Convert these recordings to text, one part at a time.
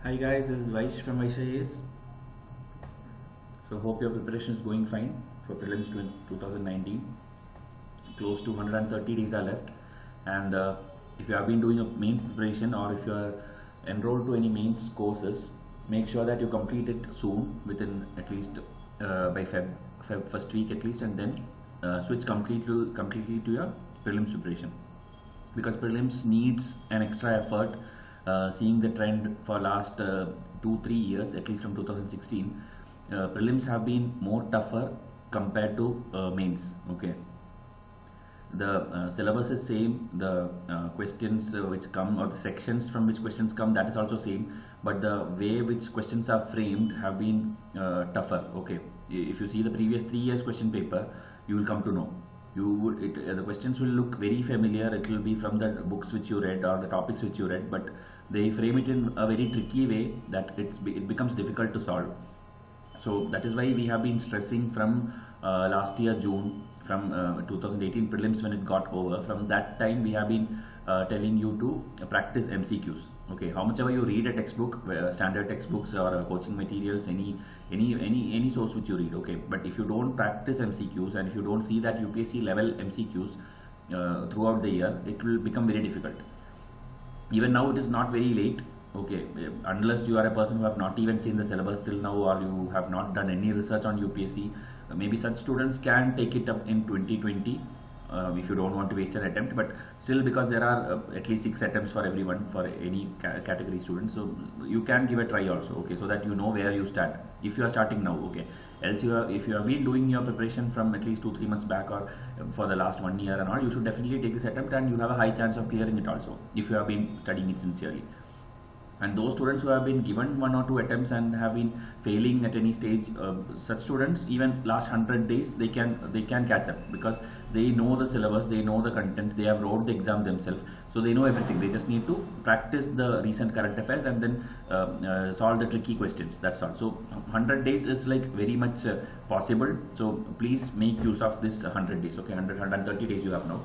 Hi guys, this is Vaish from Vaishayes. So hope your preparation is going fine for prelims 2019. Close to 130 days are left, and if you have been doing a mains preparation or if you are enrolled to any mains courses, make sure that you complete it soon, within at least by Feb first week at least, and then switch completely to your prelims preparation, because prelims needs an extra effort. Seeing the trend for last 2-3 years, at least from 2016, prelims have been more tougher compared to mains. Okay, the syllabus is same, the questions which come, or the sections from which questions come, that is also same, but the way which questions are framed have been tougher. Okay, if you see the previous 3 years question paper, you will come to know. The questions will look very familiar. It will be from the books which you read or the topics which you read, but they frame it in a very tricky way that it becomes difficult to solve. So that is why we have been stressing from last year June, from 2018 prelims when it got over. From that time we have been telling you to practice MCQs. Okay, how much ever you read a textbook, standard textbooks or coaching materials, any source which you read, okay, but if you don't practice MCQs and if you don't see that UPSC level MCQs throughout the year, it will become very difficult. Even now it is not very late. Okay, unless you are a person who have not even seen the syllabus till now, or you have not done any research on UPSC, maybe such students can take it up in 2020 if you don't want to waste an attempt. But still, because there are at least 6 attempts for everyone, for any category student, so you can give a try also. Okay, so that you know where you stand if you are starting now. Okay, else if you have been doing your preparation from at least 2-3 months back, or for the last 1 year and all, you should definitely take this attempt, and you have a high chance of clearing it also if you have been studying it sincerely. And those students who have been given 1 or 2 attempts and have been failing at any stage, such students, even last 100 days, they can catch up, because they know the syllabus, they know the content, they have wrote the exam themselves, so they know everything. They just need to practice the recent current affairs and then solve the tricky questions. That's all. So 100 days is like very much possible. So please make use of this 100 days. Okay, 130 days you have now.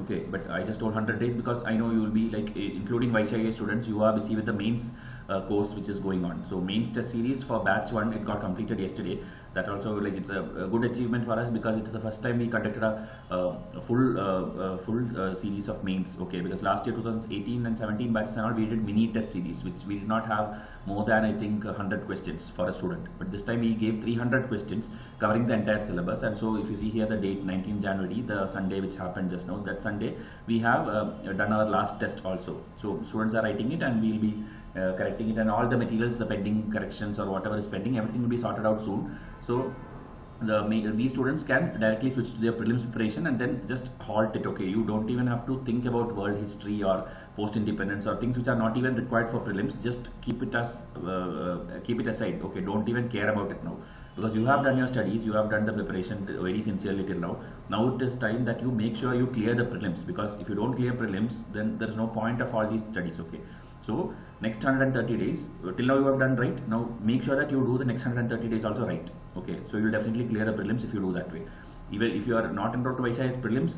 Okay, but I just told 100 days because I know you will be like, including Vaishya students, you are busy with the mains course which is going on. So mains test series for batch 1, it got completed yesterday. That also, like, it's a good achievement for us, because it is the first time we conducted a full series of mains. Okay, because last year 2018 and 17 batches and all, we did mini test series, which we did not have more than, I think, 100 questions for a student. But this time we gave 300 questions covering the entire syllabus. And so if you see here the date, 19 January, the Sunday which happened just now, that Sunday we have done our last test also. So students are writing it, and we will be correcting it, and all the materials, the pending corrections or whatever is pending, everything will be sorted out soon. So these students can directly switch to their prelims preparation and then just halt it. Okay, you don't even have to think about world history or post independence or things which are not even required for prelims. Just keep it aside. Okay, don't even care about it now, because you have done your studies, you have done the preparation very sincerely till now. Now it is time that you make sure you clear the prelims, because if you don't clear prelims, then there is no point of all these studies. Okay, so next 130 days, till now you have done right. Now make sure that you do the next 130 days also right. Okay, so you will definitely clear the prelims if you do that way. Even if you are not enrolled to Vaishya's prelims,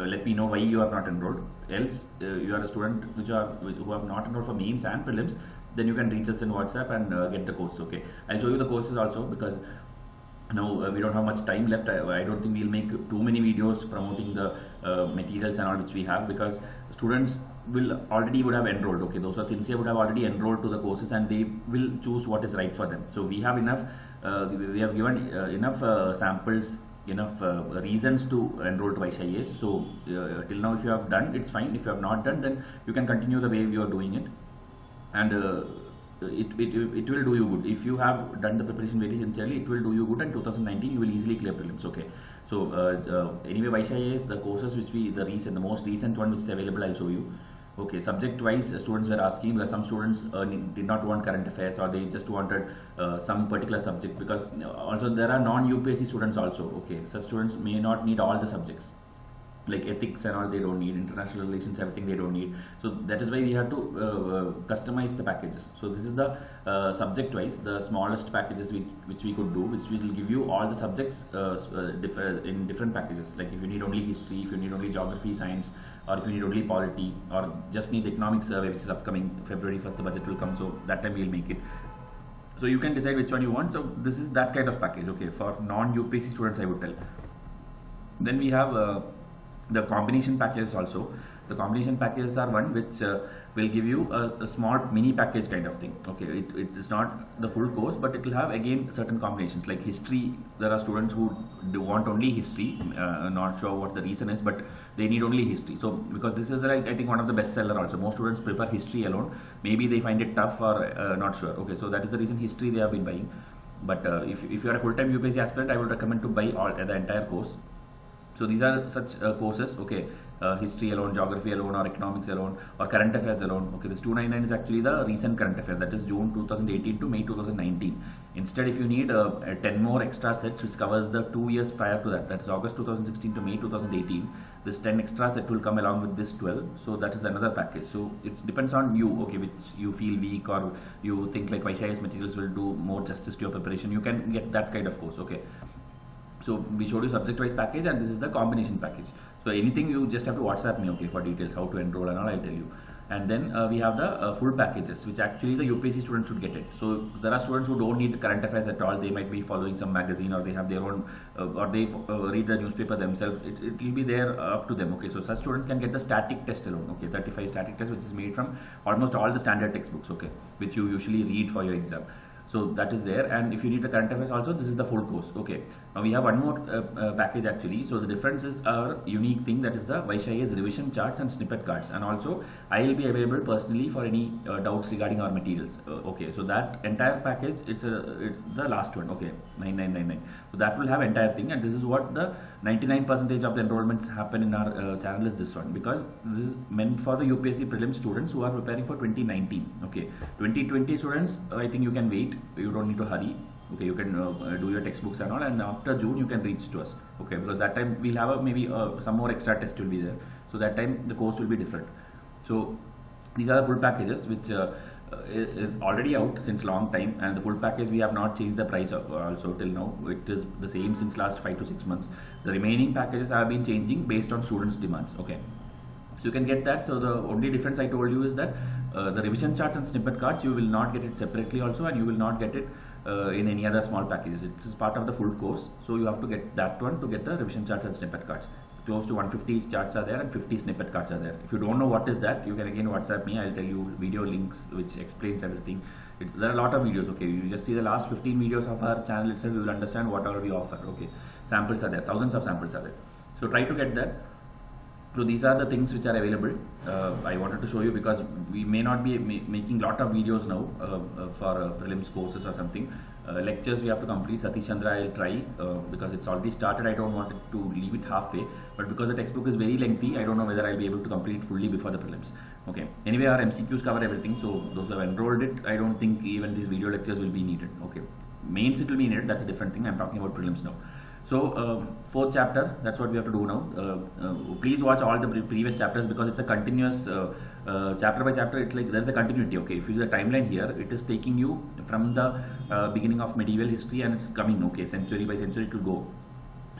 let me know why you are not enrolled. Else, you are a student who have not enrolled for mains and prelims, then you can reach us in WhatsApp and get the course. Okay, I'll show you the courses also, because now we don't have much time left. I don't think we'll make too many videos promoting the materials and all which we have, because students would have enrolled. Okay, those who are sincere would have already enrolled to the courses, and they will choose what is right for them. So we have enough, we have given enough samples, enough reasons to enroll to Vaishya. So till now, if you have done, it's fine. If you have not done, then you can continue the way you are doing it, and it will do you good. If you have done the preparation very sincerely, it will do you good, and 2019 you will easily clear prelims. Okay, so anyway, Vaishya, the courses which the most recent one which is available, I'll show you. Okay, subject wise, students were asking, because some students did not want current affairs, or they just wanted some particular subject, because also there are non-UPSC students also. Okay, such students may not need all the subjects. like ethics and all they don't need, international relations, everything they don't need. So that is why we have to customize the packages. So this is the subject wise, the smallest packages which we could do, which will give you all the subjects in different packages. Like if you need only history, if you need only geography, science, or if you need only polity, or just need economic survey, which is upcoming February 1st, the budget will come, so that time we will make it. So you can decide which one you want. So this is that kind of package, okay, for non-UPSC students I would tell. Then we have the combination packages also. The combination packages are one which will give you a small mini package kind of thing. Okay, it is not the full course, but it will have again certain combinations. Like history, there are students who do want only history, not sure what the reason is, but they need only history. So because this is like I think one of the best seller also. Most students prefer history alone. Maybe they find it tough or not sure. Okay, so that is the reason history they have been buying. But if you are a full-time UPSC aspirant, I would recommend to buy all the entire course. So these are such courses, okay, history alone, geography alone, or economics alone, or current affairs alone. Okay, this 299 is actually the recent current affairs, that is June 2018 to May 2019. Instead, if you need 10 more extra sets which covers the 2 years prior to that, that is August 2016 to May 2018, this 10 extra set will come along with this 12. So that is another package. So it depends on you, okay, which you feel weak or you think like YCIS materials will do more justice to your preparation. You can get that kind of course, okay. So we showed you subject-wise package, and this is the combination package. So anything you just have to WhatsApp me, okay, for details, how to enroll and all, I'll tell you. And then we have the full packages, which actually the UPSC students should get it. So there are students who don't need current affairs at all. They might be following some magazine, or they have their own, or they read the newspaper themselves. It will be there up to them. Okay, so such students can get the static test alone. Okay, 35 static test, which is made from almost all the standard textbooks. Okay, which you usually read for your exam. So that is there, and if you need the current affairs also, this is the full course. Okay, now we have one more package actually. So the difference is our unique thing, that is the YCIS revision charts and snippet cards, and also I will be available personally for any doubts regarding our materials. Okay, so that entire package, it's the last one. Okay, 9999. So that will have entire thing, and this is what the 99% of the enrollments happen in our channel is this one, because this is meant for the UPSC prelims students who are preparing for 2019. Okay, 2020 students, I think you can wait. You don't need to hurry. Okay, you can do your textbooks and all, and after June you can reach to us. Okay, because that time we'll have maybe some more extra test will be there. So that time the course will be different. So these are the full packages which is already out since long time, and the full package we have not changed the price also till now. It is the same since last 5 to 6 months. The remaining packages have been changing based on students' demands. Okay, so you can get that. So the only difference I told you is that the revision charts and snippet cards, you will not get it separately also, and you will not get it in any other small packages. It is part of the full course, so you have to get that one to get the revision charts and snippet cards. Close to 150 charts are there and 50 snippet cards are there. If you don't know what is that, you can again WhatsApp me. I'll tell you video links which explains everything. There are a lot of videos. Okay, you just see the last 15 videos of our channel itself, you will understand what all we offer. Okay, samples are there, thousands of samples are there. So try to get that. So these are the things which are available. I wanted to show you because we may not be making lot of videos now for prelims courses or something. Lectures we have to complete. Satish Chandra I'll try because it's already started. I don't want it to leave it halfway, but because the textbook is very lengthy, I don't know whether I'll be able to complete it fully before the prelims. Okay. Anyway, our MCQs cover everything, so those who have enrolled it, I don't think even these video lectures will be needed. Okay. Mains it will be needed. That's a different thing. I'm talking about prelims now. So fourth chapter, that's what we have to do now. Please watch all the previous chapters because it's a continuous chapter by chapter. It's like there's a continuity. Okay, if you see the timeline here, it is taking you from the beginning of medieval history and it's coming. Okay, century by century it will go.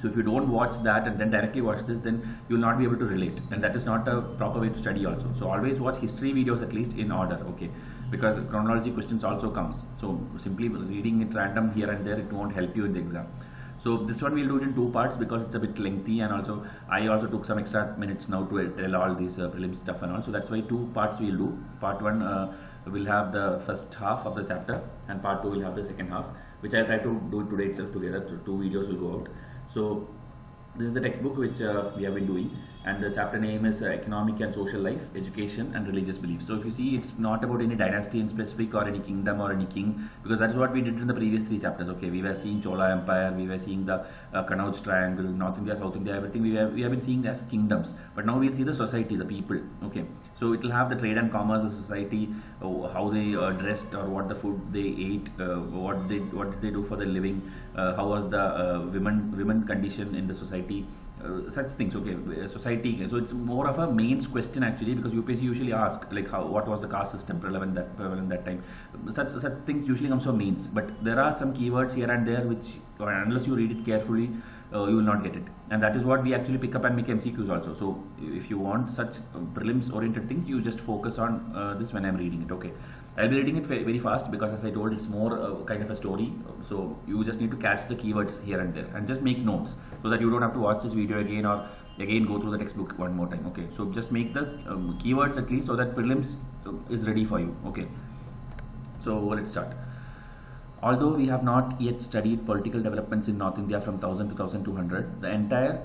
So if you don't watch that and then directly watch this, then you will not be able to relate, and that is not a proper way to study also. So always watch history videos at least in order. Okay, because chronology questions also comes. So simply reading it random here and there, it won't help you in the exam. So this one we'll do it in 2 parts because it's a bit lengthy, and also I also took some extra minutes now to tell all these prelims stuff and all. So that's why 2 parts we'll do. Part 1 will have the first half of the chapter, and part 2 will have the second half, which I'll try to do today itself together. So 2 videos will go out. So this is the textbook which we have been doing, and the chapter name is Economic and Social Life, Education and Religious Beliefs. So if you see, it's not about any dynasty in specific or any kingdom or any king, because that's what we did in the previous 3 chapters. Okay, we were seeing Chola Empire, we were seeing the Kannauj Triangle, North India, South India, everything we have been seeing as kingdoms. But now we'll see the society, the people. Okay, so it will have the trade and commerce, the society, how they dressed or what the food they ate, what did they do for their living, how was the women condition in the society, such things. Okay, society. So it's more of a mains question actually, because UPSC usually ask like what was the caste system prevalent that time. Such things usually comes from mains, but there are some keywords here and there which unless you read it carefully, you will not get it, and that is what we actually pick up and make MCQs also. So if you want such prelims oriented things, you just focus on this when I'm reading it. Okay, I'll be reading it very fast because, as I told, it's more kind of a story. So you just need to catch the keywords here and there and just make notes so that you don't have to watch this video again or again go through the textbook one more time. Okay, so just make the keywords at least so that prelims is ready for you. Okay, so let's start. Although we have not yet studied political developments in North India from 1000 to 1200, the entire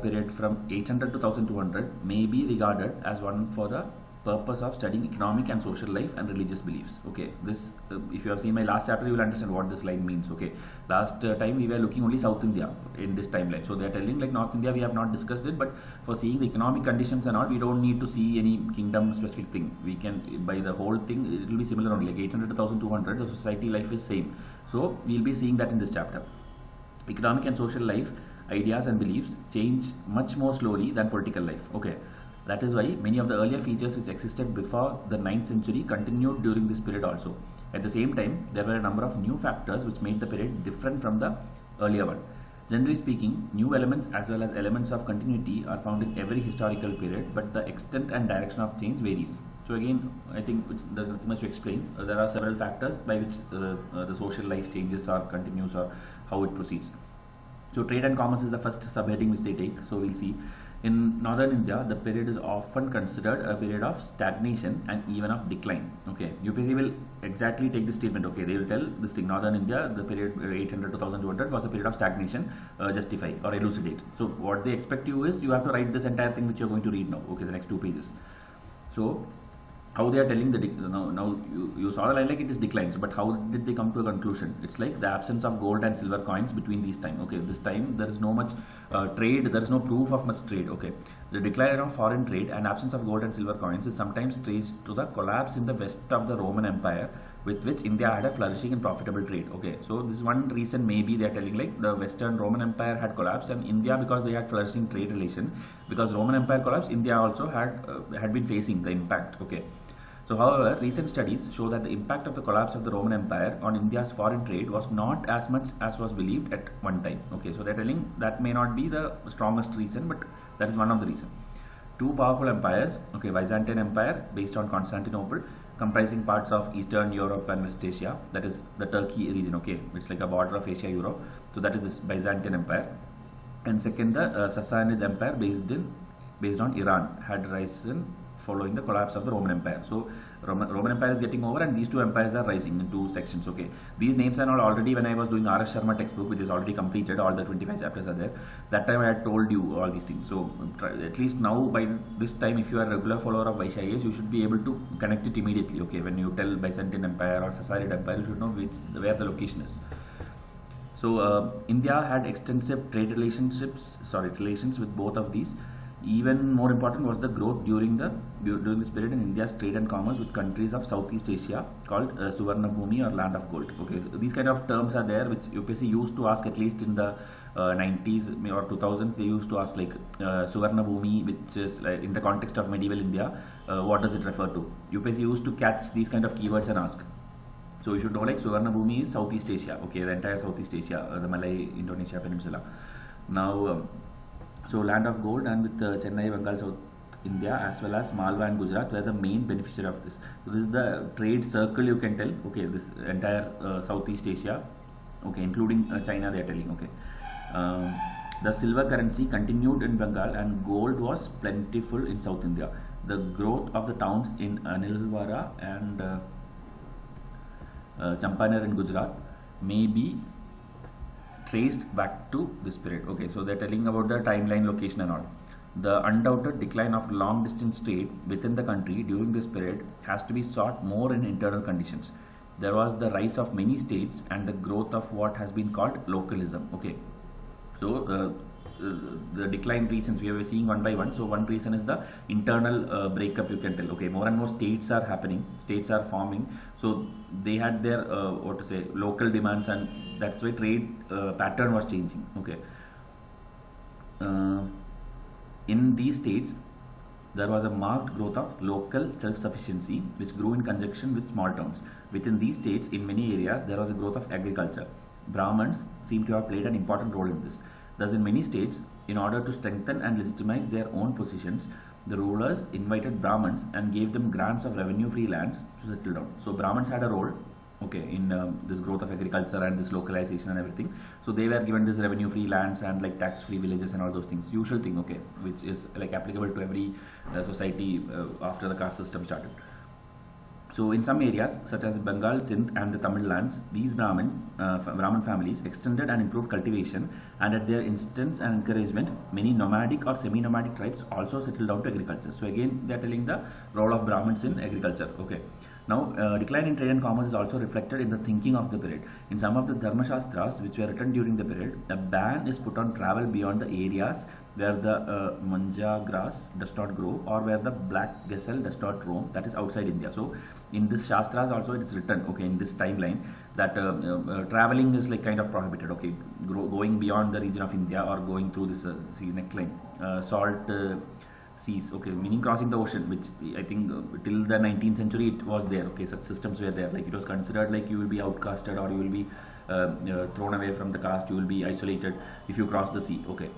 period from 800 to 1200 may be regarded as one for the purpose of studying economic and social life and religious beliefs. Okay, this if you have seen my last chapter, you will understand what this line means. Okay, last time we were looking only South India in this timeline, so they are telling like North India we have not discussed it, but for seeing the economic conditions and all, we don't need to see any kingdom specific thing. We can, by the whole thing, it will be similar only, like 800 to 1200, the society life is same. So we'll be seeing that in this chapter. Economic and social life, ideas and beliefs change much more slowly than political life. Okay, that is why many of the earlier features which existed before the 9th century continued during this period also. At the same time, there were a number of new factors which made the period different from the earlier one. Generally speaking, new elements as well as elements of continuity are found in every historical period, but the extent and direction of change varies. So again, I think there's nothing much to explain. There are several factors by which the social life changes or continues or how it proceeds. So trade and commerce is the first subheading which they take. So we'll see. In northern India, the period is often considered a period of stagnation and even of decline. Okay, UPSC will exactly take this statement. Okay, they will tell this thing: northern India, the period 800 to 1200 was a period of stagnation, justify or elucidate. So what they expect you is you have to write this entire thing which you're going to read now. Okay, the next 2 pages. So how they are telling the now you saw the line like it is declines, but how did they come to a conclusion? It's like the absence of gold and silver coins between these time. Okay, this time there is no much trade, there is no proof of much trade. Okay, the decline of foreign trade and absence of gold and silver coins is sometimes traced to the collapse in the west of the Roman Empire, with which India had a flourishing and profitable trade. Okay, so this is one reason maybe they are telling like the Western Roman Empire had collapsed, and India, because they had flourishing trade relation, because Roman Empire collapsed, India also had been facing the impact. Okay. So, however, recent studies show that the impact of the collapse of the Roman Empire on India's foreign trade was not as much as was believed at one time. Okay, so they're telling that may not be the strongest reason, but that is one of the reasons. Two powerful empires, okay, Byzantine Empire based on Constantinople, comprising parts of Eastern Europe and West Asia, that is the Turkey region. Okay, it's like a border of Asia, Europe. So that is this Byzantine Empire. And second, the Sassanid Empire based on Iran had risen following the collapse of the Roman Empire. So Roman Empire is getting over, and these two empires are rising in 2 sections. Okay, these names are all already, when I was doing R.S. Sharma textbook, which is already completed, all the 25 chapters are there. That time I had told you all these things. So at least now by this time, if you are a regular follower of Vaishya IAS, you should be able to connect it immediately. Okay, when you tell Byzantine Empire or Sassanid Empire, you should know where the location is. So India had extensive trade relations with both of these. Even more important was the growth during this period in India's trade and commerce with countries of Southeast Asia called Suvarna Bhumi or land of gold. Okay, so these kind of terms are there which UPSC used to ask, at least in the 90s or 2000s. They used to ask like Suvarna Bhumi, which is in the context of medieval India, what does it refer to? UPSC used to catch these kind of keywords and ask. So you should know like Suvarna Bhumi is Southeast Asia. Okay, the entire Southeast Asia, the Malay Indonesia peninsula. Now. So land of gold, and with Chennai, Bengal, South India, as well as Malwa and Gujarat were the main beneficiary of this. So this is the trade circle, you can tell. Okay, this entire Southeast Asia, okay, including China, they are telling. Okay, the silver currency continued in Bengal, and gold was plentiful in South India. The growth of the towns in Anilwara and Champaner in Gujarat may be traced back to this period. Okay, so they're telling about the timeline, location and all. The undoubted decline of long distance trade within the country during this period has to be sought more in internal conditions. There was the rise of many states and the growth of what has been called localism. Okay, so the decline reasons we are seeing one by one. So one reason is the internal breakup, you can tell. Okay, more and more states are happening, states are forming, so they had their local demands, and that's why trade pattern was changing. Okay, uh, in these states there was a marked growth of local self-sufficiency which grew in conjunction with small towns. Within these states, in many areas, there was a growth of agriculture. Brahmins seem to have played an important role in this. Thus, in many states, in order to strengthen and legitimize their own positions, the rulers invited Brahmins and gave them grants of revenue-free lands to settle down. So, Brahmins had a role, okay, in this growth of agriculture and this localization and everything. So they were given this revenue free lands and like tax free villages and all those things, usual thing, okay, which is like applicable to every society after the caste system started. So in some areas such as Bengal, Sindh and the Tamil lands, these Brahmin families extended and improved cultivation, and at their instance and encouragement, many nomadic or semi-nomadic tribes also settled down to agriculture. So again they are telling the role of Brahmins in agriculture, okay. Now, decline in trade and commerce is also reflected in the thinking of the period. In some of the Dharma Shastras which were written during the period, a ban is put on travel beyond the areas where the manja grass does not grow or where the black gazelle does not roam, that is outside India. So, in this Shastras also it is written, okay, in this timeline that traveling is like kind of prohibited, okay, going beyond the region of India or going through this neckline, salt seas, okay, meaning crossing the ocean, which I think till the 19th century it was there, okay, such systems were there, like it was considered like you will be outcasted or you will be thrown away from the caste, you will be isolated if you cross the sea, okay.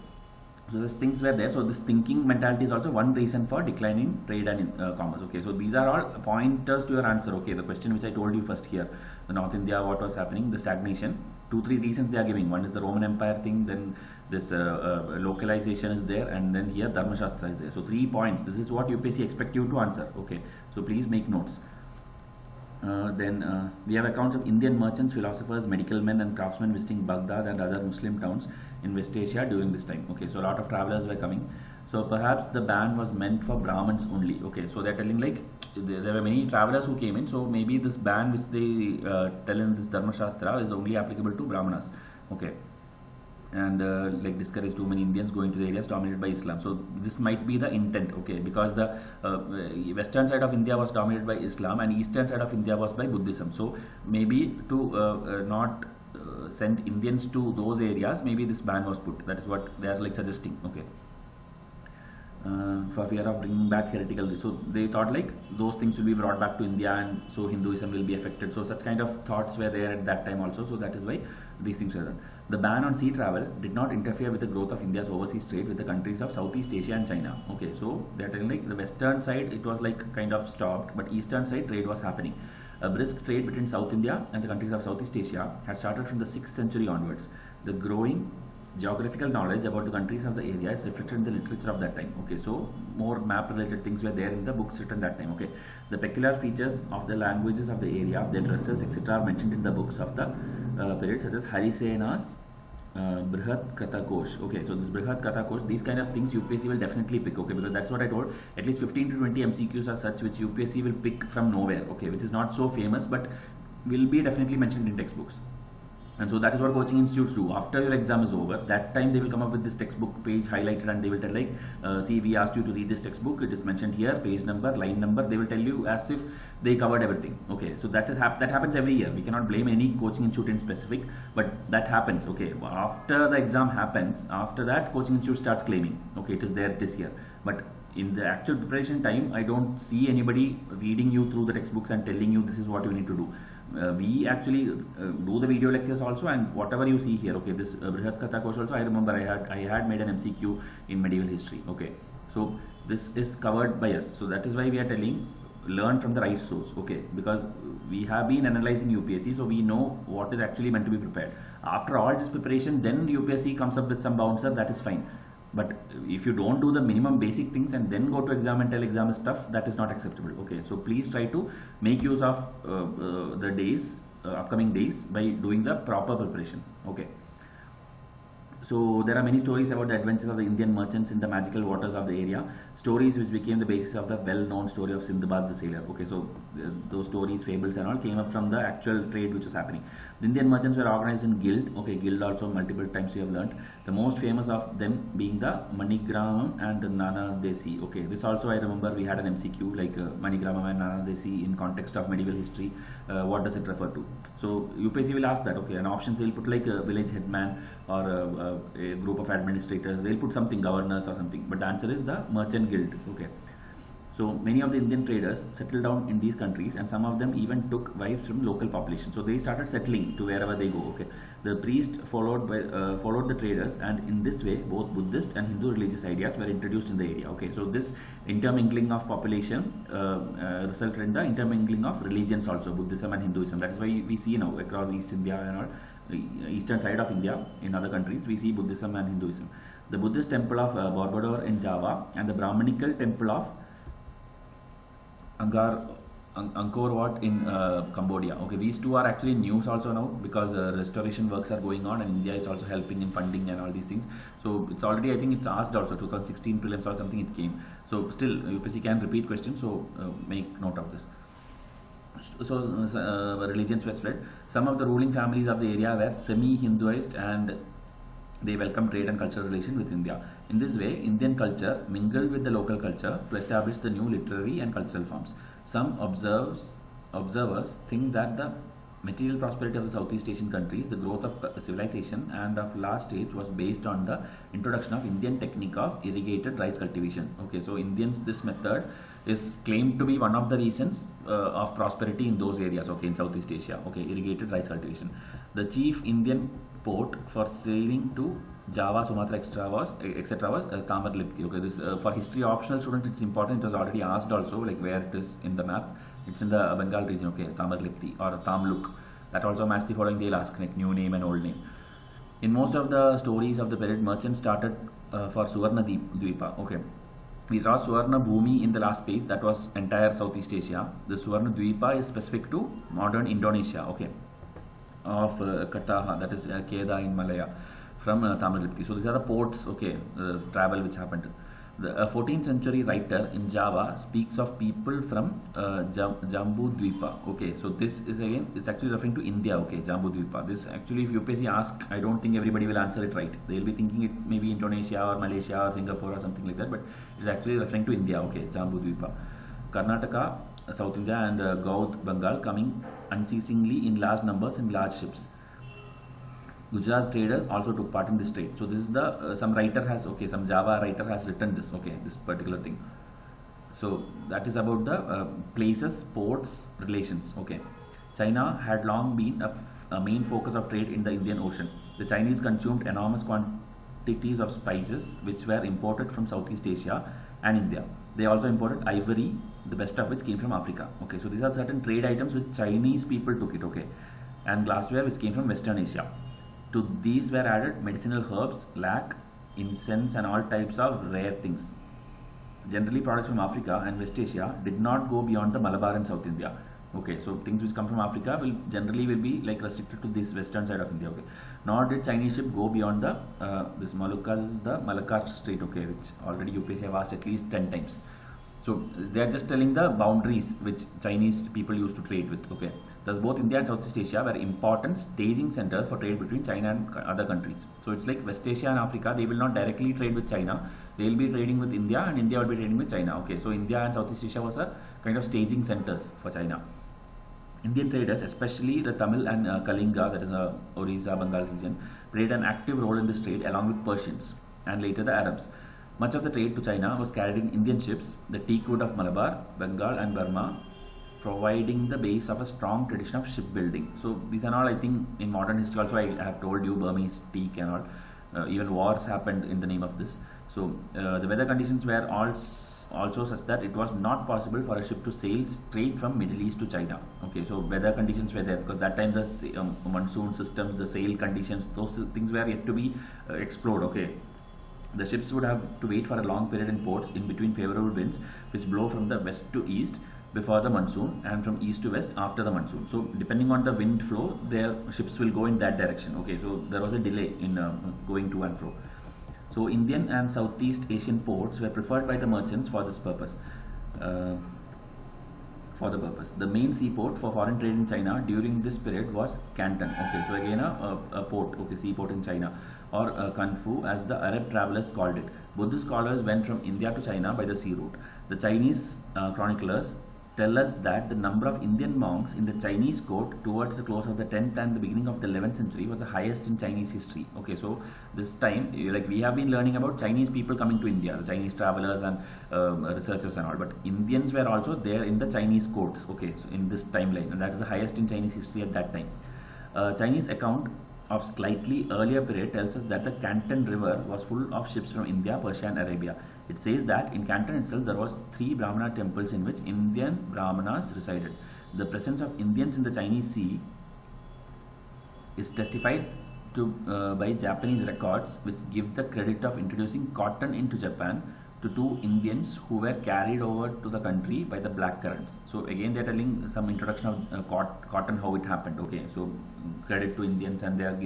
So these things were there. So this thinking mentality is also one reason for declining trade and commerce, okay. So these are all pointers to your answer, okay. The question which I told you first here, the North India, what was happening, the stagnation, 2-3 reasons they are giving. One is the Roman Empire thing, then this localization is there, and then here Dharma Shastra is there. So 3 points. This is what UPSC expect you to answer, okay. So please make notes. Then we have accounts of Indian merchants, philosophers, medical men and craftsmen visiting Baghdad and other Muslim towns in West Asia during this time, okay. So a lot of travelers were coming. So perhaps the ban was meant for Brahmins only, okay. So they are telling like there were many travelers who came in, so maybe this ban which they tell in this Dharma Shastra is only applicable to Brahmanas, okay. And like discourage too many Indians going to the areas dominated by Islam. So this might be the intent, okay, because the western side of India was dominated by Islam and eastern side of India was by Buddhism. So maybe to not send Indians to those areas, maybe this ban was put. That is what they are like suggesting, okay. For fear of bringing back heretical, so they thought like those things will be brought back to India and so Hinduism will be affected. So such kind of thoughts were there at that time also. So that is why these things were done. The ban on sea travel did not interfere with the growth of India's overseas trade with the countries of Southeast Asia and China. Okay, so they are telling like the western side it was like kind of stopped, but eastern side trade was happening. A brisk trade between South India and the countries of Southeast Asia had started from the 6th century onwards. The growing geographical knowledge about the countries of the area is reflected in the literature of that time. Okay, so more map related things were there in the books written that time. Okay, the peculiar features of the languages of the area, their dresses, etc. are mentioned in the books of the period, such as Harisena's Brihat Katha Kosh. Okay, so this Brihat Katha Kosh, these kind of things UPSC will definitely pick. Okay, because that's what I told. At least 15 to 20 MCQs are such which UPSC will pick from nowhere. Okay, which is not so famous but will be definitely mentioned in textbooks. And so that is what coaching institutes do. After your exam is over, that time they will come up with this textbook page highlighted and they will tell like, see, we asked you to read this textbook, it is mentioned here, page number, line number, they will tell you as if they covered everything. Okay, so that happens every year. We cannot blame any coaching institute in specific, but that happens. Okay, after the exam happens, after that coaching institute starts claiming, okay, it is there, it is here. But in the actual preparation time, I don't see anybody reading you through the textbooks and telling you this is what you need to do. We actually do the video lectures also, and whatever you see here, okay, this Brihat Katha Kosh also, I remember I had made an MCQ in medieval history. Okay, so this is covered by us. So that is why we are telling learn from the right source. Okay, because we have been analyzing UPSC, so we know what is actually meant to be prepared. After all this preparation, then UPSC comes up with some bouncer, that is fine. But if you don't do the minimum basic things and then go to exam and tell exam is tough, that is not acceptable. Okay, so please try to make use of the days, upcoming days, by doing the proper preparation. Okay. So there are many stories about the adventures of the Indian merchants in the magical waters of the area. Stories which became the basis of the well-known story of Sindbad the sailor. Okay, so those stories, fables and all came up from the actual trade which was happening. The Indian merchants were organized in guild. Okay, guild also multiple times we have learnt. The most famous of them being the Manigramam and the Nana Desi. Okay, this also I remember we had an MCQ like Manigramam and Nana Desi in context of medieval history. What does it refer to? So UPSC will ask that. Okay, and options they will put like a village headman or a group of administrators. They'll put something, governors or something. But the answer is the merchant guild. Okay. So many of the Indian traders settled down in these countries, and some of them even took wives from local population. So they started settling to wherever they go. Okay, the priest followed the traders, and in this way, both Buddhist and Hindu religious ideas were introduced in the area. Okay, so this intermingling of population resulted in the intermingling of religions also, Buddhism and Hinduism. That is why we see now across East India and all, the eastern side of India, in other countries, we see Buddhism and Hinduism. The Buddhist temple of Borobudur in Java and the Brahmanical temple of Angkor Wat in Cambodia. Okay, these two are actually news also now, because restoration works are going on, and India is also helping in funding and all these things. So it's already, I think it's asked also, 2016 prelims or something it came. So still UPSC can repeat questions, so make note of this. So religions were spread. Some of the ruling families of the area were semi-Hinduist, and they welcomed trade and cultural relation with India. In this way, Indian culture mingled with the local culture to establish the new literary and cultural forms. Some observers think that the material prosperity of the Southeast Asian countries, the growth of civilization and of last stage, was based on the introduction of Indian technique of irrigated rice cultivation. Okay, so Indians, this method is claimed to be one of the reasons of prosperity in those areas. Okay, in Southeast Asia. Okay, irrigated rice cultivation. The chief Indian port for sailing to Java, Sumatra, etc. was Tamarlipki. Okay, this for history optional students it's important. It was already asked also, like where it is in the map. It's in the Bengal region. Okay, Tamarlipki or Tamluk. That also match the following. They'll ask like new name and old name. In most of the stories of the period, merchants started for Suvarna Dvipa. Okay, we saw Suvarna Bhumi in the last page. That was entire Southeast Asia. The Suvarna Dvipa is specific to modern Indonesia. Okay, of Kataha, that is Kedah in Malaya, from Tamarlipki. So these are the ports, okay, travel which happened. The 14th century writer in Java speaks of people from Jambu Dvipa. Okay, so this is again, it's actually referring to India. Okay, Jambu Dvipa. This actually, if UPSC ask, I don't think everybody will answer it right. They'll be thinking it maybe Indonesia or Malaysia or Singapore or something like that, but it's actually referring to India. Okay, Jambu Dvipa. Karnataka, South India, and Gaud, Bengal coming unceasingly in large numbers in large ships. Gujarat traders also took part in this trade. So this is the some writer has, okay, some Java writer has written this, okay, this particular thing. So that is about the places, ports, relations. Okay, China had long been a main focus of trade in the Indian Ocean. The Chinese consumed enormous quantities of spices which were imported from Southeast Asia and India. They also imported ivory, the best of which came from Africa. Okay, so these are certain trade items which Chinese people took it. Okay, and glassware which came from Western Asia. To these were added medicinal herbs, lac, incense, and all types of rare things. Generally, products from Africa and West Asia did not go beyond the Malabar and South India. Okay, so things which come from Africa will generally be like restricted to this western side of India. Okay, nor did Chinese ship go beyond the this Moluccas, the Malacca Strait. Okay, which already UPSC have asked at least 10 times. So they are just telling the boundaries which Chinese people used to trade with. Okay, thus both India and Southeast Asia were important staging centers for trade between China and other countries. So it's like West Asia and Africa, they will not directly trade with China. They will be trading with India, and India will be trading with China. Okay, so India and Southeast Asia was a kind of staging centers for China. Indian traders, especially the Tamil and Kalinga, that is Orissa, Bengal region, played an active role in this trade along with Persians and later the Arabs. Much of the trade to China was carried in Indian ships, the teak wood of Malabar, Bengal and Burma, providing the base of a strong tradition of shipbuilding. So these are all, I think, in modern history also I have told you, Burmese teak and all. Even wars happened in the name of this. So the weather conditions were also such that it was not possible for a ship to sail straight from Middle East to China. Okay, so weather conditions were there because that time the monsoon systems, the sail conditions, those things were yet to be explored. Okay, the ships would have to wait for a long period in ports in between favorable winds which blow from the west to east before the monsoon and from east to west after the monsoon. So depending on the wind flow, their ships will go in that direction. Okay, so there was a delay in going to and fro. So Indian and Southeast Asian ports were preferred by the merchants for this purpose. The main seaport for foreign trade in China during this period was Canton. Okay, so again a port, okay, seaport in China, or Kanfu as the Arab travelers called it. Buddhist scholars went from India to China by the sea route. The Chinese chroniclers tell us that the number of Indian monks in the Chinese court towards the close of the 10th and the beginning of the 11th century was the highest in Chinese history. Okay, so this time, like we have been learning about Chinese people coming to India, the Chinese travelers and researchers and all, but Indians were also there in the Chinese courts. Okay, so in this timeline, and that is the highest in Chinese history at that time. Chinese account of slightly earlier period tells us that the Canton River was full of ships from India, Persia and Arabia. It says that in Canton itself there was 3 Brahmana temples in which Indian Brahmanas resided. The presence of Indians in the Chinese Sea is testified to by Japanese records, which give the credit of introducing cotton into Japan to 2 Indians who were carried over to the country by the black currents. So again they are telling some introduction of cotton, how it happened. Okay, so credit to Indians, and they are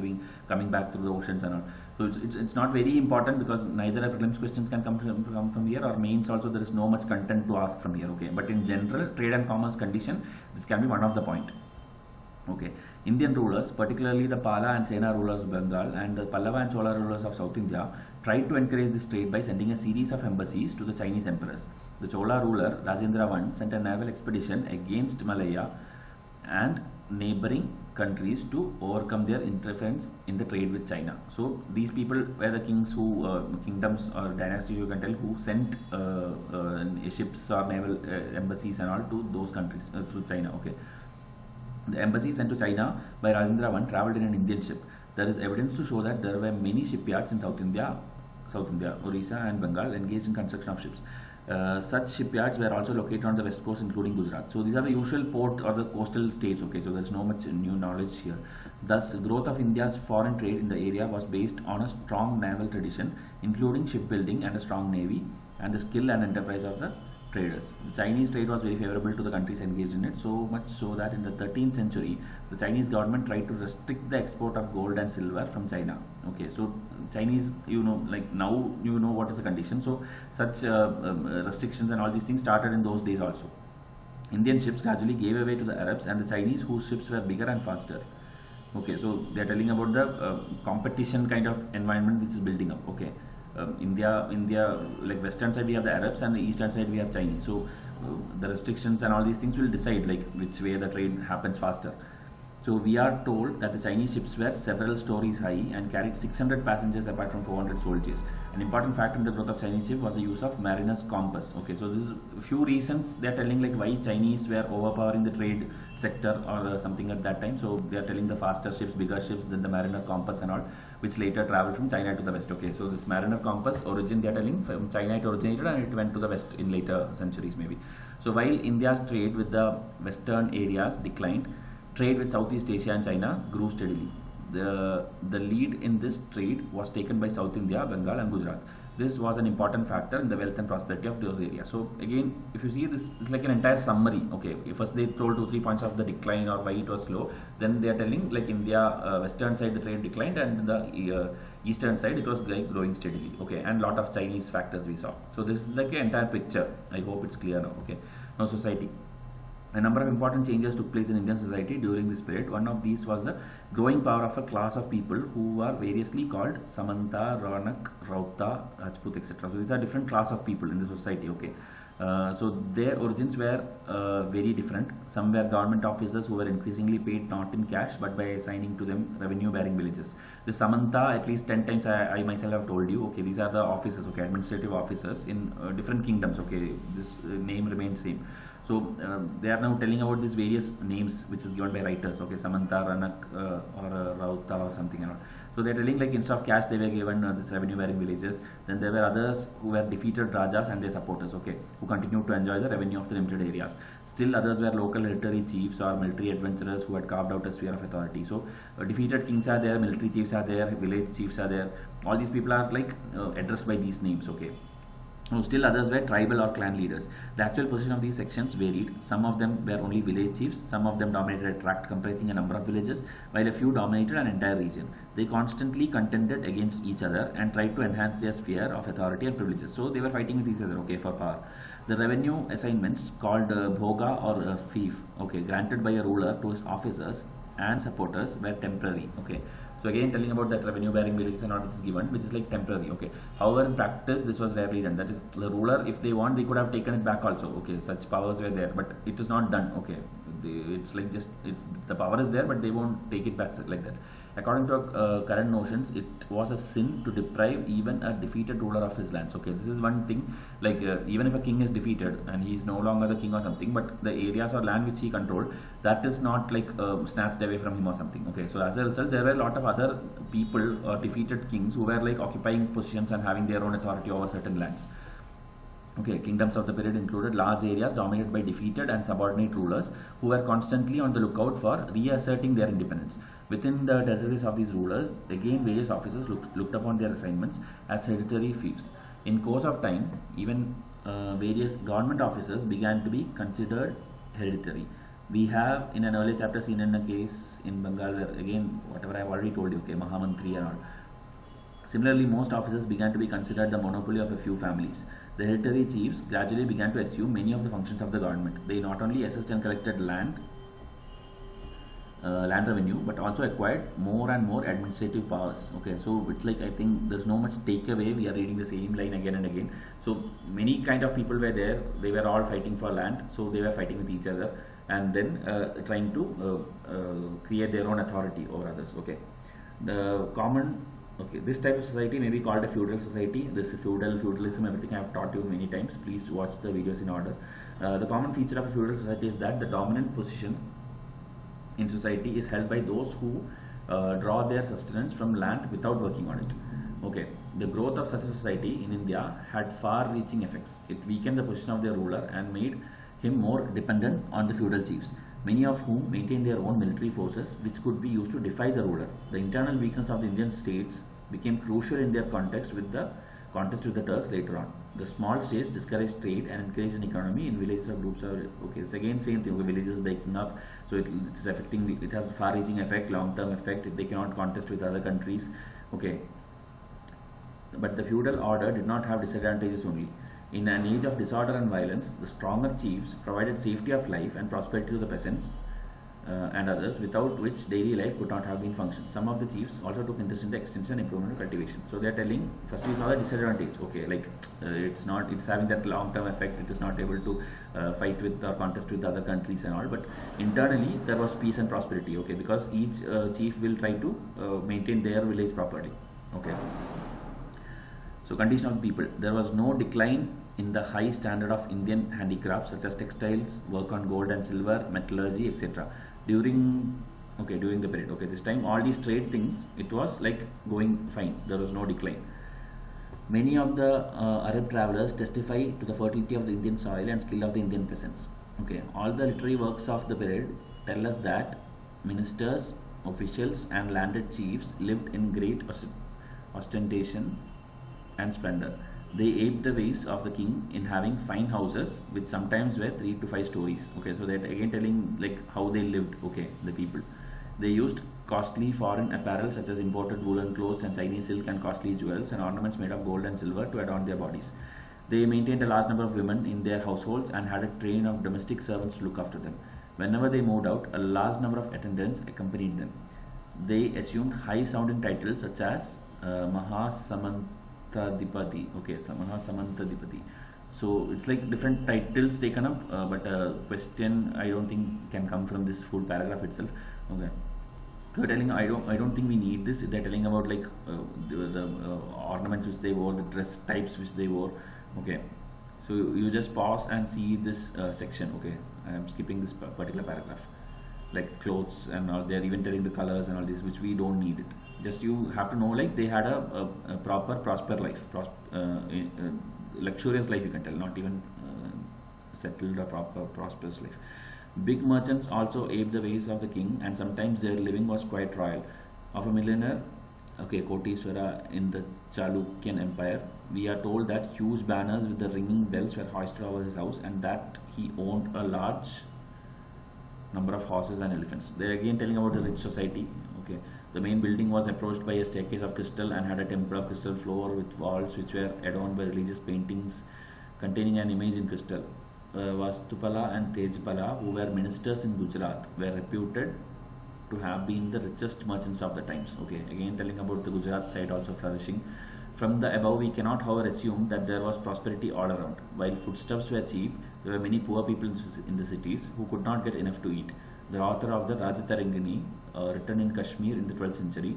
coming back through the oceans and all. So it's not very important, because neither a prelims questions can come from here, or mains also there is no much content to ask from here. Okay, but in general trade and commerce condition, this can be one of the point. Okay, Indian rulers, particularly the Pala and Sena rulers of Bengal and the Pallava and Chola rulers of South India, tried to encourage this trade by sending a series of embassies to the Chinese emperors. The Chola ruler Rajendra I sent a naval expedition against Malaya and neighboring countries to overcome their interference in the trade with China. So these people were the kings who, kingdoms or dynasties you can tell, who sent ships or naval embassies and all to those countries through China. Okay. The embassy sent to China by Rajendra I travelled in an Indian ship. There is evidence to show that there were many shipyards in South India, Orissa and Bengal engaged in construction of ships. Such shipyards were also located on the west coast, including Gujarat. So these are the usual port or the coastal states. Okay, so there's no much new knowledge here. Thus, the growth of India's foreign trade in the area was based on a strong naval tradition, including shipbuilding and a strong navy, and the skill and enterprise of the traders. The Chinese trade was very favorable to the countries engaged in it, so much so that in the 13th century, the Chinese government tried to restrict the export of gold and silver from China. Okay, so Chinese, like now you know what is the condition. So such restrictions and all these things started in those days also. Indian ships gradually gave away to the Arabs and the Chinese, whose ships were bigger and faster. Okay, so they are telling about the competition kind of environment which is building up. Okay. India, like western side we have the Arabs and the eastern side we have Chinese. So the restrictions and all these things will decide like which way the trade happens faster. So we are told that the Chinese ships were several stories high and carried 600 passengers apart from 400 soldiers. An important factor in the growth of Chinese ship was the use of mariner's compass. Okay, so this is a few reasons they are telling like why Chinese were overpowering the trade sector or something at that time. So they are telling the faster ships, bigger ships, then the mariner compass and all, which later traveled from China to the west. Okay, so this mariner compass origin they are telling from China it originated and it went to the west in later centuries maybe. So while India's trade with the western areas declined, trade with Southeast Asia and China grew steadily. The lead in this trade was taken by South India, Bengal and Gujarat. This was an important factor in the wealth and prosperity of those areas. So again, if you see this is like an entire summary. Okay, first they told 2-3 points of the decline or why it was slow. Then they are telling like India, western side the trade declined, and the eastern side it was like growing steadily. Okay, and lot of Chinese factors we saw. So this is like an entire picture. I hope it's clear now. Okay, now society. A number of important changes took place in Indian society during this period. One of these was the growing power of a class of people who are variously called Samanta, Ronak, Rauta, Rajput, etc. So these are different class of people in the society. Okay, so their origins were very different. Some were government officers who were increasingly paid not in cash but by assigning to them revenue-bearing villages. The Samanta, at least 10 times I myself have told you. Okay, these are the officers. Okay, administrative officers in different kingdoms. Okay, this name remains same. So they are now telling about these various names which is given by writers. Okay, Samanta, Ranak or Rauta or something. So they are telling like instead of cash they were given this revenue-bearing villages. Then there were others who were defeated Rajas and their supporters. Okay, who continued to enjoy the revenue of the limited areas. Still others were local military chiefs or military adventurers who had carved out a sphere of authority. So defeated kings are there, military chiefs are there, village chiefs are there. All these people are like addressed by these names. Okay. Still others were tribal or clan leaders. The actual position of these sections varied. Some of them were only village chiefs, some of them dominated a tract comprising a number of villages, while a few dominated an entire region. They constantly contended against each other and tried to enhance their sphere of authority and privileges. So they were fighting with each other, okay, for power. The revenue assignments called bhoga or fief, okay, granted by a ruler to his officers and supporters were temporary. Okay, So again telling about that revenue bearing villages and all this is given, which is like temporary. Okay. However, in practice this was rarely done. That is, the ruler, if they want, they could have taken it back also. Okay, such powers were there, but it is not done. Okay, it's like just the power is there, but they won't take it back like that. According to current notions, it was a sin to deprive even a defeated ruler of his lands. Okay, this is one thing. Like even if a king is defeated and he is no longer the king or something, but the areas or land which he controlled, that is not like snatched away from him or something. Okay, so as a result, there were a lot of other people or defeated kings who were like occupying positions and having their own authority over certain lands. Okay, kingdoms of the period included large areas dominated by defeated and subordinate rulers who were constantly on the lookout for reasserting their independence. Within the territories of these rulers, again various officers looked upon their assignments as hereditary fiefs. In course of time, even various government officers began to be considered hereditary. We have in an earlier chapter seen in a case in Bengal where, again, whatever I have already told you, okay, Mahamantri and all. Similarly, most officers began to be considered the monopoly of a few families. The hereditary chiefs gradually began to assume many of the functions of the government. They not only assessed and collected land revenue, but also acquired more and more administrative powers. Okay, so it's like, I think there's no much takeaway. We are reading the same line again and again. So many kind of people were there. They were all fighting for land, so they were fighting with each other and then trying to create their own authority over others. Okay, this type of society may be called a feudal society. This feudalism, everything I have taught you many times. Please watch the videos in order. The common feature of a feudal society is that the dominant position in society is held by those who draw their sustenance from land without working on it. Okay, the growth of such a society in India had far-reaching effects. It weakened the position of their ruler and made him more dependent on the feudal chiefs, many of whom maintained their own military forces which could be used to defy the ruler. The internal weakness of the Indian states became crucial in their contest with the Turks later on. The small states discouraged trade and encouraged an economy in villages or groups of, okay, it's again same thing, okay, villages breaking up, so it is affecting, it has a far-reaching effect, long-term effect, if they cannot contest with other countries. Okay, but the feudal order did not have disadvantages only. In an age of disorder and violence, the stronger chiefs provided safety of life and prosperity to the peasants and others, without which daily life could not have been functioned. Some of the chiefs also took interest in the extension and improvement of cultivation. So they are telling, first we saw the disadvantage, okay, like it's having that long-term effect, it is not able to fight with or contest with other countries and all, but internally there was peace and prosperity, okay, because each chief will try to maintain their village properly, okay. So condition of the people, there was no decline in the high standard of Indian handicrafts such as textiles, work on gold and silver, metallurgy, etc. during the period. Okay, this time all these trade things, it was like going fine, there was no decline. Many of the Arab travelers testify to the fertility of the Indian soil and skill of the Indian peasants. Okay, all the literary works of the period tell us that ministers, officials and landed chiefs lived in great ostentation and splendor. They aped the ways of the king in having fine houses which sometimes were 3 to 5 stories. Okay, so that again telling like how they lived, okay, the people. They used costly foreign apparel such as imported woolen clothes and Chinese silk and costly jewels and ornaments made of gold and silver to adorn their bodies. They maintained a large number of women in their households and had a train of domestic servants to look after them. Whenever they moved out, a large number of attendants accompanied them. They assumed high sounding titles such as Mahasamantadipati. Okay, Mahasamantadipati. So it's like different titles taken up, but a question I don't think can come from this full paragraph itself. Okay, so telling I don't think we need this. They're telling about like the ornaments which they wore, the dress types which they wore. Okay, so you just pause and see this section. Okay, I am skipping this particular paragraph, like clothes and all. They're even telling the colors and all this, which we don't need it. Just you have to know, like they had a proper prosper life, luxurious life, you can tell, not even settled or proper prosperous life. Big merchants also aped the ways of the king, and sometimes their living was quite royal. Of a millionaire, okay, Kotishwara in the Chalukyan Empire, we are told that huge banners with the ringing bells were hoisted over his house, and that he owned a large number of horses and elephants. They are again telling about the rich society. Okay, the main building was approached by a staircase of crystal and had a temple of crystal floor with walls which were adorned by religious paintings containing an image in crystal. Vastupala and Tejpala, who were ministers in Gujarat, were reputed to have been the richest merchants of the times. Okay, again telling about the Gujarat side also flourishing. From the above, we cannot, however, assume that there was prosperity all around. While foodstuffs were cheap, there were many poor people in the cities who could not get enough to eat. The author of the Rajatarangini, written in Kashmir in the 12th century.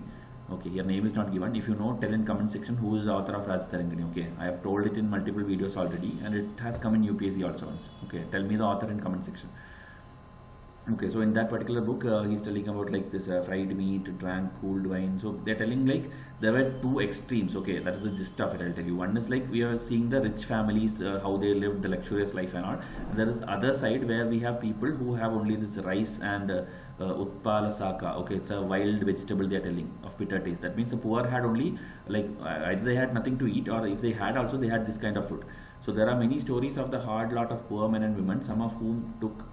Okay, your name is not given. If you know, tell in comment section who is the author of Rajatarangini. Okay, I have told it in multiple videos already, and it has come in UPSC also once. Okay, tell me the author in comment section. Okay, so in that particular book, he's telling about like this fried meat, drank cooled wine. So they're telling like there were two extremes. Okay, that is the gist of it. I'll tell you. One is like we are seeing the rich families, how they lived the luxurious life and all. And there is other side where we have people who have only this rice and utpala saka. Okay, it's a wild vegetable they are telling of bitter taste. That means the poor had only like either they had nothing to eat, or if they had also they had this kind of food. So there are many stories of the hard lot of poor men and women, some of whom took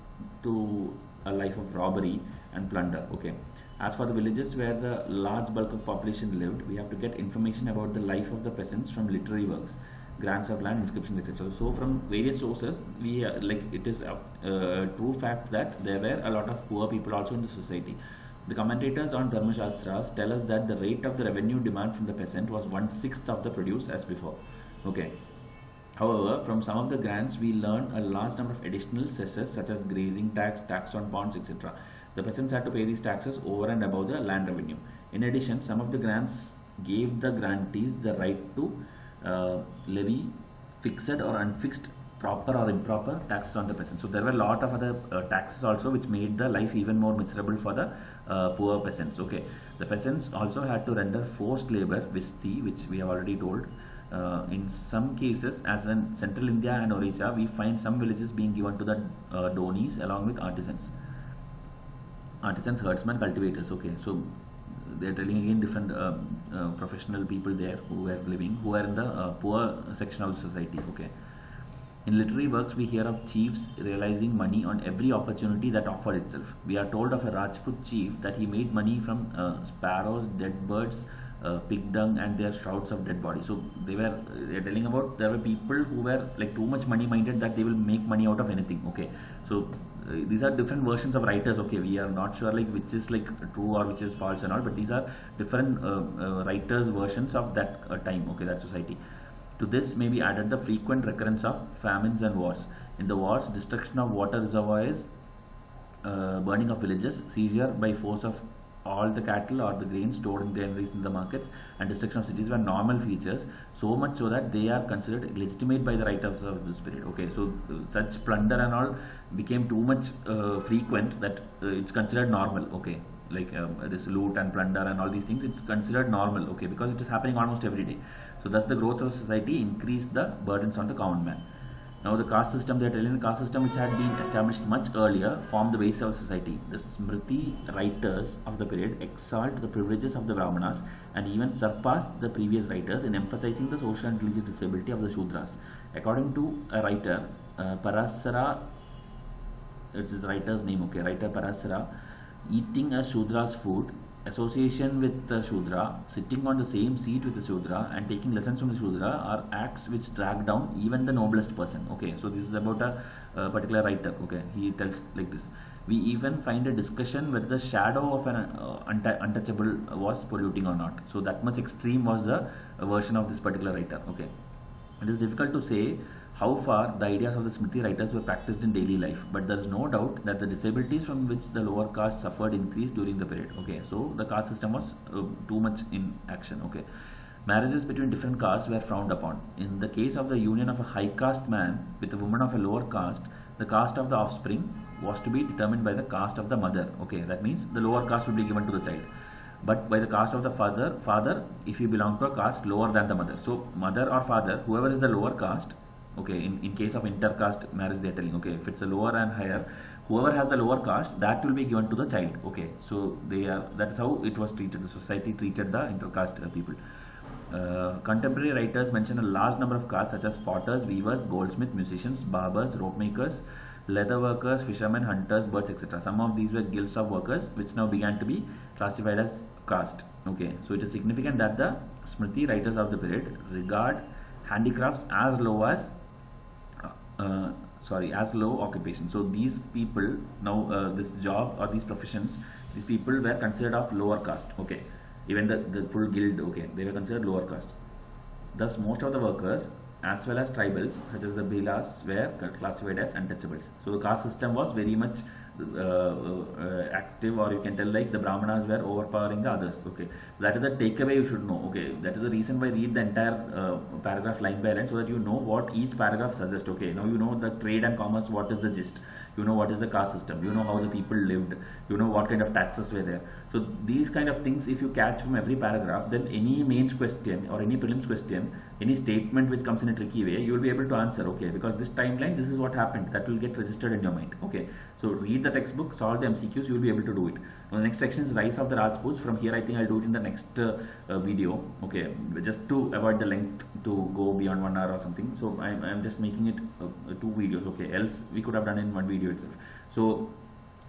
to a life of robbery and plunder. Okay, as for the villages where the large bulk of population lived, we have to get information about the life of the peasants from literary works, grants of land, inscriptions, etc. So from various sources, we like it is a true fact that there were a lot of poor people also in the society. The commentators on Dharma Shastras tell us that the rate of the revenue demand from the peasant was 1/6 of the produce as before. Okay. However, from some of the grants, we learn a large number of additional cesses such as grazing tax, tax on ponds, etc. The peasants had to pay these taxes over and above the land revenue. In addition, some of the grants gave the grantees the right to levy fixed or unfixed, proper or improper taxes on the peasants. So there were a lot of other taxes also which made the life even more miserable for the poor peasants. Okay, the peasants also had to render forced labor, visti, which we have already told. In some cases, as in Central India and Orissa, we find some villages being given to the donis along with artisans, herdsmen, cultivators. Okay, so they are telling again different professional people there who were living, who are in the poor section of society. Okay, in literary works, we hear of chiefs realizing money on every opportunity that offered itself. We are told of a Rajput chief that he made money from sparrows, dead birds, pig dung, and their shrouds of dead bodies. So they're telling about there were people who were like too much money minded that they will make money out of anything. Okay, so these are different versions of writers. Okay, we are not sure like which is like true or which is false and all, but these are different writers versions of that time. Okay, that society. To this may be added the frequent recurrence of famines and wars. In the wars, destruction of water reservoirs, burning of villages, seizure by force of all the cattle or the grain stored in granaries in the markets, and destruction of cities were normal features, so much so that they are considered legitimate by the writers of the spirit. Okay, so such plunder and all became too much frequent that it's considered normal. Okay, like this loot and plunder and all these things, it's considered normal. Okay, because it is happening almost every day. So thus the growth of society increased the burdens on the common man. Now the caste system, they are telling the caste system which had been established much earlier formed the basis of society. The Smriti writers of the period exalt the privileges of the Brahmanas and even surpass the previous writers in emphasizing the social and religious disability of the Shudras. According to a writer, Parasara, it's the writer's name, okay, writer Parasara, eating a Shudra's food, association with the Shudra, sitting on the same seat with the Shudra, and taking lessons from the Shudra are acts which drag down even the noblest person. Okay, so this is about a particular writer. Okay, he tells like this. We even find a discussion whether the shadow of an untouchable was polluting or not. So that much extreme was the version of this particular writer. Okay, it is difficult to say how far the ideas of the Smriti writers were practiced in daily life, but there is no doubt that the disabilities from which the lower caste suffered increased during the period. Okay, so the caste system was too much in action. Okay, marriages between different castes were frowned upon. In the case of the union of a high caste man with a woman of a lower caste, the caste of the offspring was to be determined by the caste of the mother. Okay, that means the lower caste would be given to the child, but by the caste of the father if you belong to a caste lower than the mother. So mother or father, whoever is the lower caste. Okay, in case of intercaste marriage they are telling, okay, if it's a lower and higher, whoever has the lower caste, that will be given to the child. Okay, so that's how it was treated. The society treated the intercaste people. Contemporary writers mention a large number of castes such as potters, weavers, goldsmiths, musicians, barbers, rope makers, leather workers, fishermen, hunters, birds, etc. Some of these were guilds of workers which now began to be classified as caste. Okay, so it is significant that the Smriti writers of the period regard handicrafts as low as low occupation. So these people now this job or these professions, these people were considered of lower caste. Okay, even the full guild, okay, they were considered lower caste. Thus, most of the workers as well as tribals such as the Bilas were classified as untouchables. So the caste system was very much active, or you can tell like the Brahmanas were overpowering the others. Okay, that is a takeaway you should know. Okay, that is the reason why I read the entire paragraph line by line, so that you know what each paragraph suggests. Okay, now you know the trade and commerce, what is the gist, you know what is the caste system, you know how the people lived, you know what kind of taxes were there. So these kind of things if you catch from every paragraph, then any mains question or any prelims question, any statement which comes in a tricky way, you will be able to answer. Okay, because this timeline, this is what happened, that will get registered in your mind. Okay, so read the textbook, solve the MCQs, you will be able to do it. Now the next section is rise of the Rajputs. From here I think I'll do it in the next video. Okay, just to avoid the length to go beyond 1 hour or something, so I'm just making it 2 videos. Okay, else we could have done in 1 video itself. So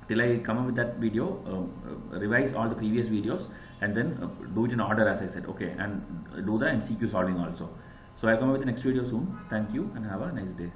till I come up with that video, revise all the previous videos and then do it in order as I said. Okay, and do the MCQ solving also. So I'll come up with the next video soon. Thank you and have a nice day.